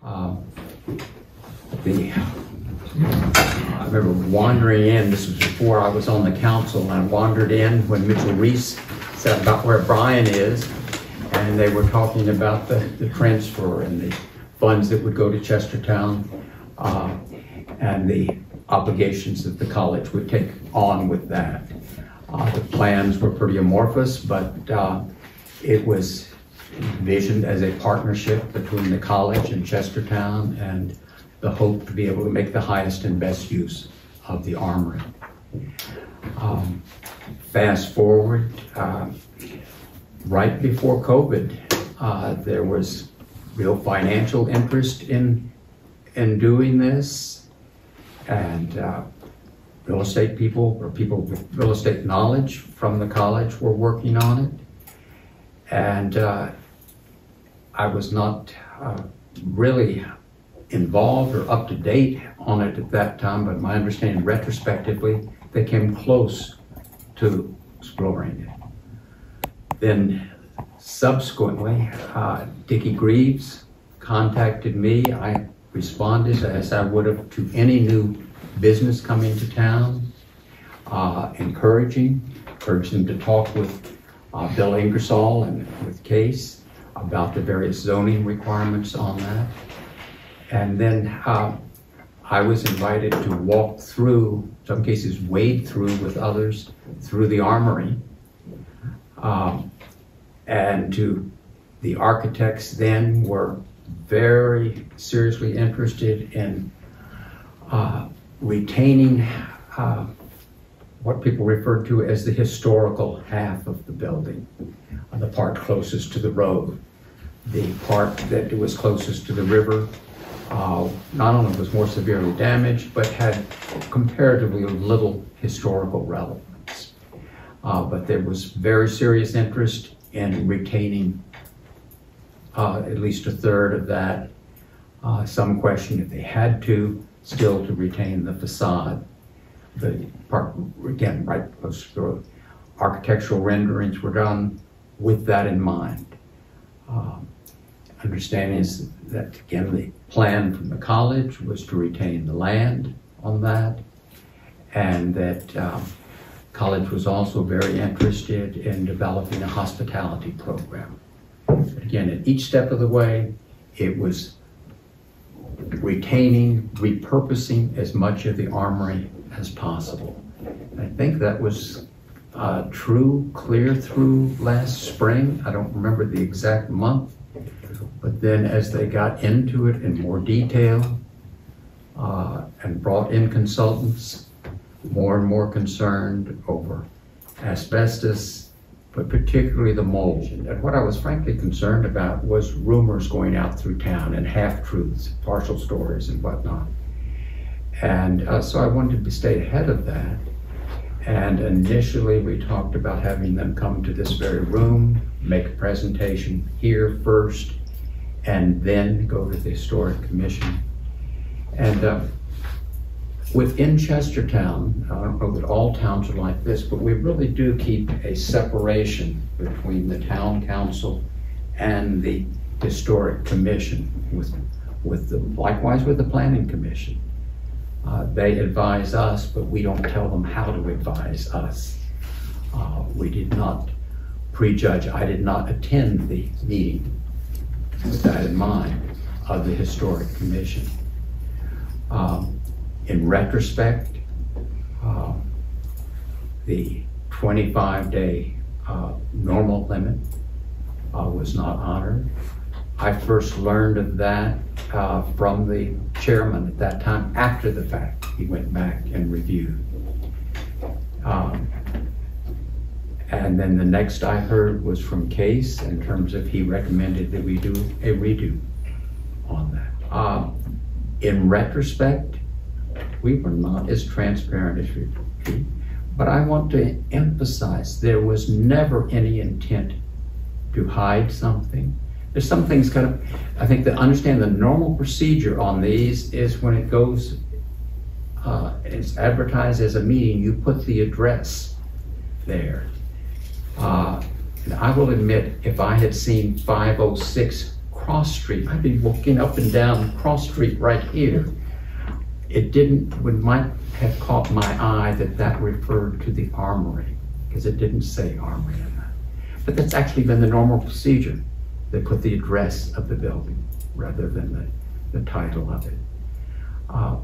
I remember wandering in, this was before I was on the council, and I wandered in when Mitchell Reese said about where Brian is, and they were talking about the transfer and the funds that would go to Chestertown and the obligations that the college would take on with that. The plans were pretty amorphous, but it was envisioned as a partnership between the college and Chestertown, and the hope to be able to make the highest and best use of the armory. Fast forward, right before COVID, there was real financial interest in doing this, and real estate people, or people with real estate knowledge from the college, were working on it. And I was not really involved or up to date on it at that time, but my understanding retrospectively, they came close to exploring it. Then subsequently, Dickie Greaves contacted me. I responded as I would have to any new business coming to town, encouraging them to talk with Bill Ingersoll and with Case about the various zoning requirements on that. And then I was invited to walk through, in some cases wade through with others, through the armory. And the architects then were very seriously interested in retaining what people referred to as the historical half of the building, the part closest to the road. The part that was closest to the river not only was more severely damaged, but had comparatively little historical relevance. But there was very serious interest in retaining at least a third of that. Some question if they had to, still to retain the facade. The part, again, right close to the road. Architectural renderings were done with that in mind. Understanding is that, again, the plan from the college was to retain the land on that, and that college was also very interested in developing a hospitality program. But again, at each step of the way, it was retaining, repurposing as much of the armory as possible. And I think that was true clear through last spring. I don't remember the exact month, but then as they got into it in more detail and brought in consultants, more and more concerned over asbestos, but particularly the mold. And what I was frankly concerned about was rumors going out through town and half-truths, partial stories and whatnot. And so I wanted to stay ahead of that. And initially we talked about having them come to this very room, make a presentation here first, and then go to the Historic Commission. And within Chestertown, I don't know that all towns are like this, but we really do keep a separation between the town council and the Historic Commission, likewise with the Planning Commission. They advise us, but we don't tell them how to advise us. We did not prejudge. I did not attend the meeting with that in mind of the Historic Commission. In retrospect, the 25-day normal limit was not honored. I first learned of that from the chairman at that time. After the fact, he went back and reviewed. And then the next I heard was from Case in terms of he recommended that we do a redo on that. In retrospect, we were not as transparent as we should, but I want to emphasize there was never any intent to hide something. There's some things kind of, I think to understand the normal procedure on these is when it goes, it's advertised as a meeting, you put the address there. And I will admit, if I had seen 506 cross street. I'd be walking up and down cross street right here. It might have caught my eye that referred to the armory, because it didn't say armory in that. But that's actually been the normal procedure. They put the address of the building rather than the title of it.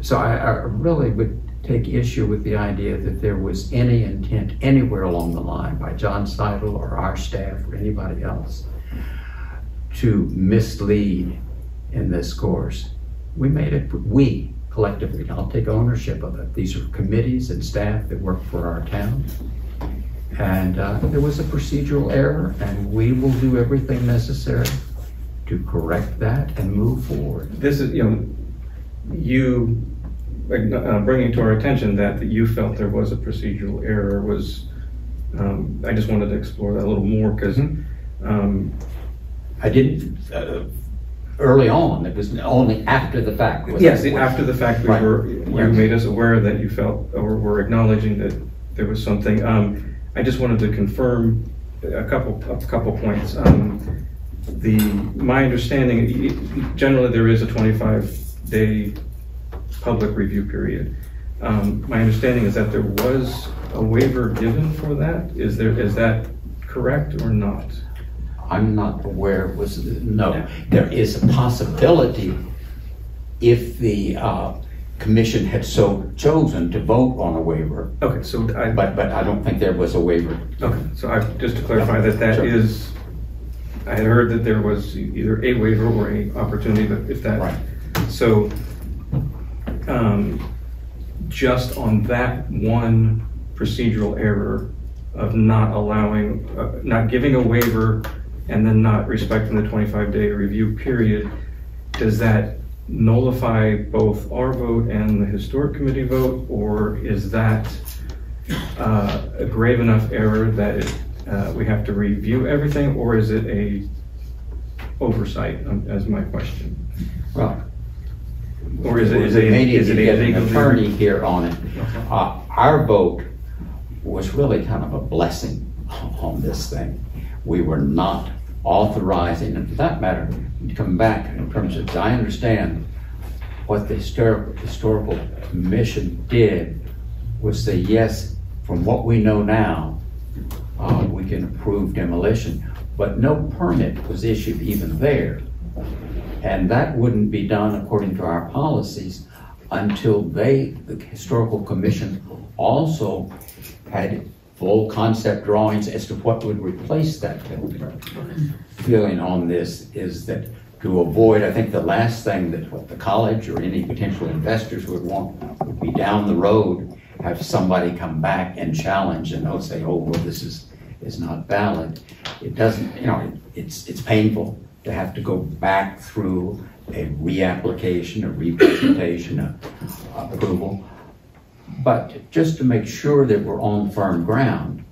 So I really would take issue with the idea that there was any intent anywhere along the line by John Seidel or our staff or anybody else to mislead in this course. We made it, we collectively, I'll take ownership of it. These are committees and staff that work for our town. And there was a procedural error, and we will do everything necessary to correct that and move forward. This is, you bringing to our attention that you felt there was a procedural error was, I just wanted to explore that a little more, because I didn't, early on, it was only after the fact. Yes, after the fact you made us aware that you felt, or were acknowledging that there was something. I just wanted to confirm a couple points. My understanding, generally there is a 25-day public review period. My understanding is that there was a waiver given for that. Is that correct or not? I'm not aware. No. There is a possibility if the commission had so chosen to vote on a waiver. Okay, so but I don't think there was a waiver. Okay, so just to clarify that sure. is, I had heard that there was either a waiver or a opportunity, but if that, right. So just on that one procedural error of not allowing, not giving a waiver and then not respecting the 25-day review period, does that nullify both our vote and the historic committee vote, or is that a grave enough error that we have to review everything, or is it a oversight, as my question? Well, or is it an attorney here on it? Our vote was really kind of a blessing on this thing. We were not authorizing, and for that matter, to come back in terms of, I understand what the historical commission did was say, yes, from what we know now, we can approve demolition, but no permit was issued even there. And that wouldn't be done according to our policies until the historical commission also had full concept drawings as to what would replace that building. Feeling on this is that to avoid, I think the last thing that what the college or any potential investors would want would be down the road, have somebody come back and challenge and they'll say, oh, well, this is not valid. It doesn't, it's painful to have to go back through a reapplication, a representation, a approval. But just to make sure that we're on firm ground,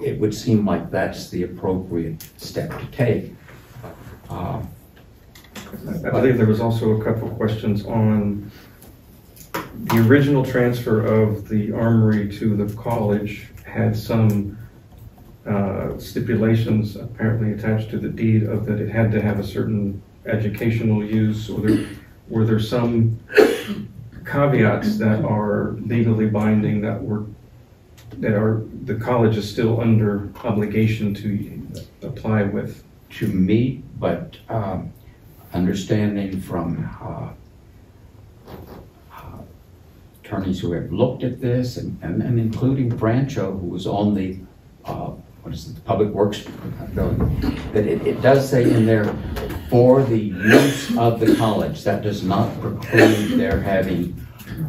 it would seem like that's the appropriate step to take. I believe there was also a couple of questions on the original transfer of the armory to the college had some stipulations apparently attached to the deed of that it had to have a certain educational use, or were there some caveats that are legally binding that the college is still under obligation to apply with? To meet, but understanding from attorneys who have looked at this, and including Brancho, who was on the the Public Works building, that it does say in there, for the use of the college. That does not preclude their having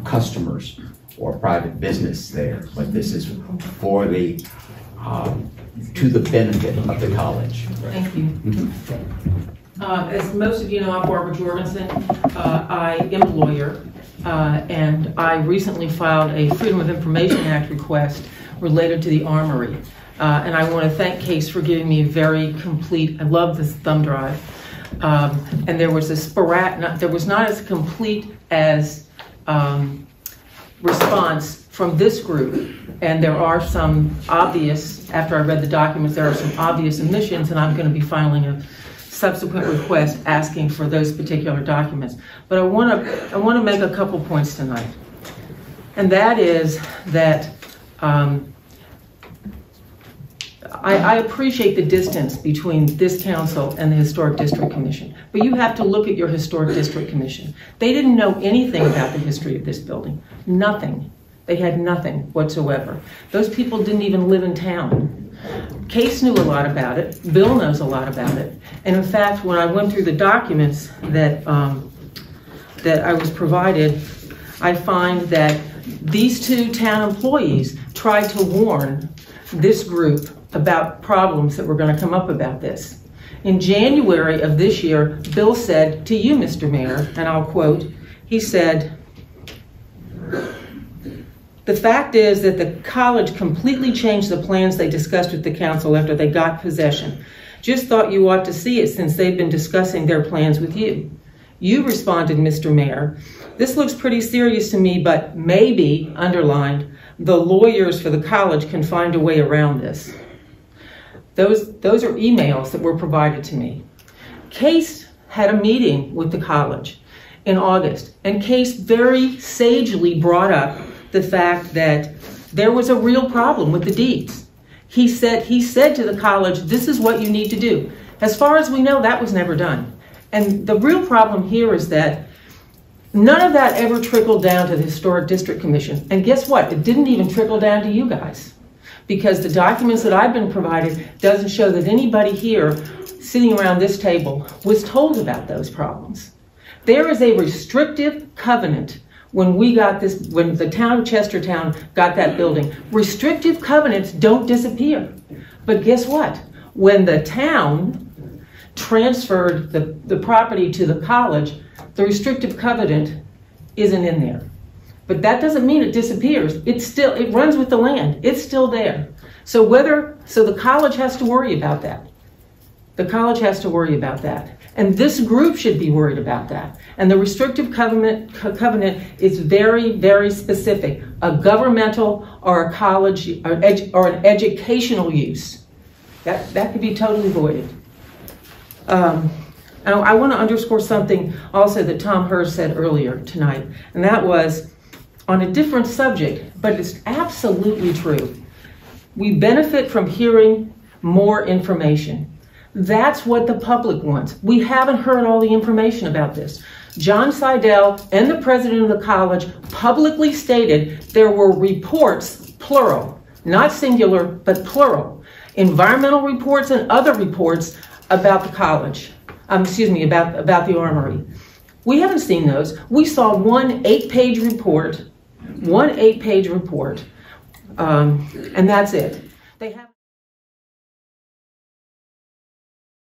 customers or private business there, but this is for the to the benefit of the college. Thank you. As most of you know, I'm Barbara Jorgensen. I am a lawyer, and I recently filed a Freedom of Information Act request related to the Armory. And I want to thank Case for giving me a very complete, I love this thumb drive. And there was there was not as complete as response from this group, and there are some obvious, after I read the documents, there are some obvious omissions, and I'm going to be filing a subsequent request asking for those particular documents. But I want to make a couple points tonight, and that is that I appreciate the distance between this council and the Historic District Commission, but you have to look at your Historic District Commission. They didn't know anything about the history of this building. Nothing. They had nothing whatsoever. Those people didn't even live in town. Case knew a lot about it. Bill knows a lot about it. And in fact, when I went through the documents that I was provided, I find that these two town employees tried to warn this group about problems that were going to come up about this. In January of this year, Bill said to you, Mr. Mayor, and I'll quote, he said, "The fact is that the college completely changed the plans they discussed with the council after they got possession. Just thought you ought to see it since they've been discussing their plans with you." You responded, Mr. Mayor, "This looks pretty serious to me, but maybe," underlined, "the lawyers for the college can find a way around this." Those are emails that were provided to me. Case had a meeting with the college in August, and Case very sagely brought up the fact that there was a real problem with the deeds. He said to the college, "This is what you need to do." As far as we know, that was never done. And the real problem here is that none of that ever trickled down to the Historic District Commission. And guess what? It didn't even trickle down to you guys, because the documents that I've been provided doesn't show that anybody here sitting around this table was told about those problems. There is a restrictive covenant when the town of Chestertown got that building. Restrictive covenants don't disappear. But guess what? When the town transferred the property to the college, the restrictive covenant isn't in there. But that doesn't mean it disappears. It runs with the land. It's still there. So the college has to worry about that. The college has to worry about that. And this group should be worried about that. And the restrictive covenant is very, very specific. A governmental or a college or an educational use. That could be totally voided. I want to underscore something also that Tom Hurst said earlier tonight, and that was on a different subject, but it's absolutely true. We benefit from hearing more information. That's what the public wants. We haven't heard all the information about this. John Seidel and the president of the college publicly stated there were reports, plural, not singular, but plural, environmental reports and other reports about the college, about the armory. We haven't seen those. We saw one 8-page report, and that's it. They have